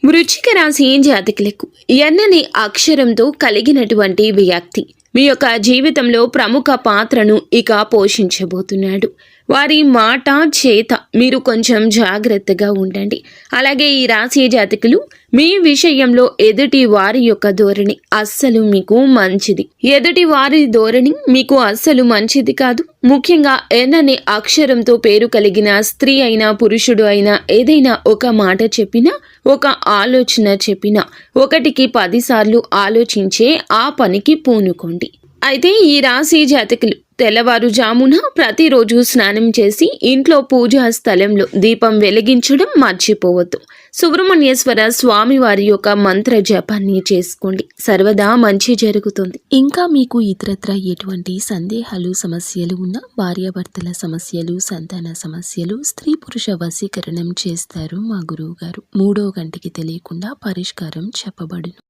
వృశ్చిక రాశి జాతకులకు ఎన్నని అక్షరంతో కలిగినటువంటి వ్యక్తి మీ యొక్క జీవితంలో ప్రముఖ పాత్రను ఇక పోషించబోతున్నాడు. వారి మాట చేత మీరు కొంచెం జాగ్రత్తగా ఉండండి. అలాగే ఈ రాశి జాతకులు మీ విషయంలో ఎదుటి వారి యొక్క ధోరణి అస్సలు మీకు మంచిది. ఎదుటి వారి ధోరణి మీకు అస్సలు మంచిది కాదు. ముఖ్యంగా ఎన్నని అక్షరంతో పేరు కలిగిన స్త్రీ అయినా పురుషుడు అయినా ఏదైనా ఒక మాట చెప్పినా, ఒక ఆలోచన చెప్పినా 1కి 10 సార్లు ఆలోచించే ఆ పనికి పూనుకోండి. అయితే ఈ రాశి జాతకులు తెల్లవారుజామున ప్రతిరోజు స్నానం చేసి ఇంట్లో పూజా స్థలంలో దీపం వెలిగించడం మర్చిపోవద్దు. సుబ్రహ్మణ్యేశ్వర స్వామి వారి యొక్క మంత్ర జపాన్ని చేసుకోండి. సర్వదా మంచి జరుగుతుంది. ఇంకా మీకు ఇతరత్ర ఎటువంటి సందేహాలు సమస్యలు ఉన్నా, భార్యాభర్తల సమస్యలు, సంతాన సమస్యలు, స్త్రీ పురుష వశీకరణం చేస్తారు మా గురువు గారు. 3వ గంటకి తెలియకుండా పరిష్కారం చెప్పబడును.